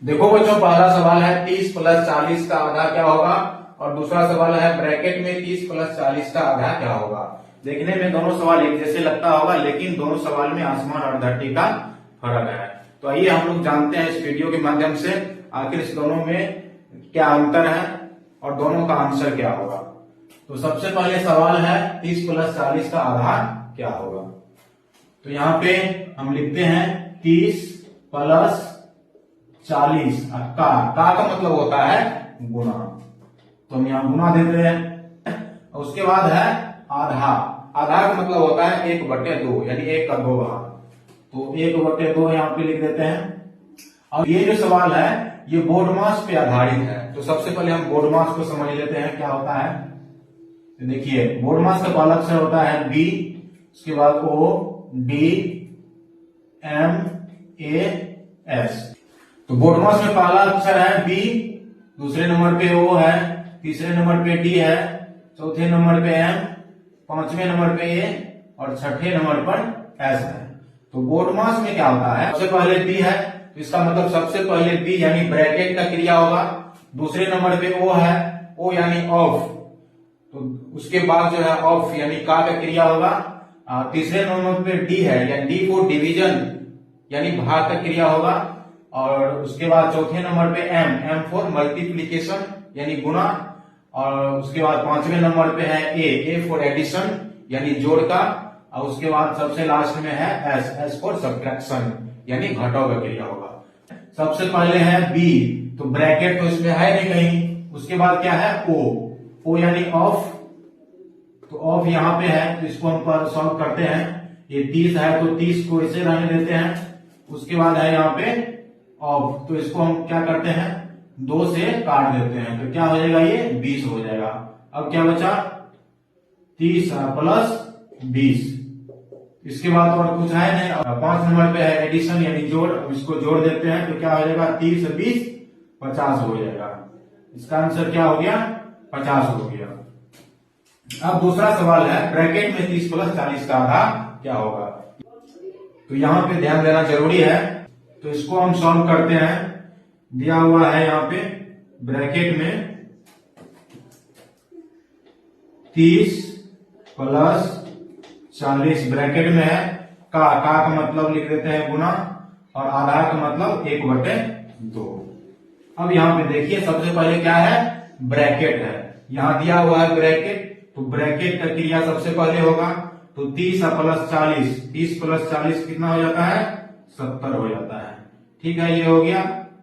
देखो बच्चों, पहला सवाल है 30 प्लस 40 का आधा क्या होगा, और दूसरा सवाल है ब्रैकेट में 30 प्लस 40 का आधा क्या होगा। देखने में दोनों सवाल एक जैसे लगता होगा, लेकिन दोनों सवाल में आसमान और धरती का फर्क है। तो आइए हम लोग जानते हैं इस वीडियो के माध्यम से आखिर इस दोनों में क्या अंतर है और दोनों का आंसर क्या होगा। तो सबसे पहले सवाल है 30 प्लस 40 का आधा क्या होगा। तो यहाँ पे हम लिखते हैं 30 प्लस 40 का मतलब होता है गुना, तो हम यहाँ गुना देते हैं। उसके बाद है आधा। आधा का मतलब होता है 1/2, यानी 1 का 2 भाग, तो 1/2 यहाँ पे लिख देते हैं। और ये जो सवाल है ये बोर्ड मास पे आधारित है, तो सबसे पहले हम बोर्ड मास को समझ लेते हैं क्या होता है। तो देखिए, बोर्ड मास का पहला अक्षर होता है बी, उसके बाद O D M A S। तो बोर्ड मास में पहला अक्षर है बी, दूसरे नंबर पे O है, तीसरे नंबर पे D है, चौथे नंबर पे M, पांचवें नंबर पे A और छठे नंबर पर S है। तो बोर्ड मास में क्या होता है, सबसे पहले B है, तो इसका मतलब सबसे पहले B यानी ब्रैकेट का क्रिया होगा। दूसरे नंबर पे O है, O यानी ऑफ, तो उसके बाद जो है ऑफ यानी का क्रिया होगा। तीसरे नंबर पे D है, यानी D फॉर डिवीजन यानी भाग का क्रिया होगा। और उसके बाद चौथे नंबर पे M फॉर मल्टीप्लीकेशन यानी गुना। और उसके बाद पांचवें नंबर पे है A फॉर एडिशन यानी जोड़ का। और उसके बाद सबसे लास्ट में है S फॉर सब्ट्रैक्शन यानी घटाव का क्रिया होगा। सबसे पहले है B, तो ब्रैकेट तो इसमें है नहीं कहीं। उसके बाद क्या है O यानी ऑफ, तो ऑफ यहाँ पे है, तो इसको हम सॉल्व करते हैं। ये 30 है तो 30 को इसे रहने देते हैं। उसके बाद है यहाँ पे ऑफ, तो इसको हम क्या करते हैं 2 से काट देते हैं, तो क्या हो जाएगा ये 20 हो जाएगा। अब क्या बचा 30 प्लस 20। इसके बाद और कुछ है नहीं। 5 नंबर पे है एडिशन यानी जोड़, इसको जोड़ देते हैं तो क्या हो जाएगा 30 20 50 हो जाएगा। इसका आंसर क्या हो गया 50 हो गया। अब दूसरा सवाल है ब्रैकेट में 30 प्लस 40 का आधा क्या होगा। तो यहाँ पे ध्यान देना जरूरी है, तो इसको हम सॉल्व करते हैं। दिया हुआ है यहाँ पे ब्रैकेट में 30 प्लस 40 ब्रैकेट में है का मतलब लिख देते हैं गुना, और आधा का मतलब 1/2। अब यहाँ पे देखिए सबसे पहले क्या है ब्रैकेट है, यहाँ दिया हुआ है ब्रैकेट, तो ब्रैकेट का क्रिया सबसे पहले होगा। तो 30 प्लस 40, 30 प्लस 40 कितना हो जाता है 70 हो जाता है। ठीक है, ये हो गया।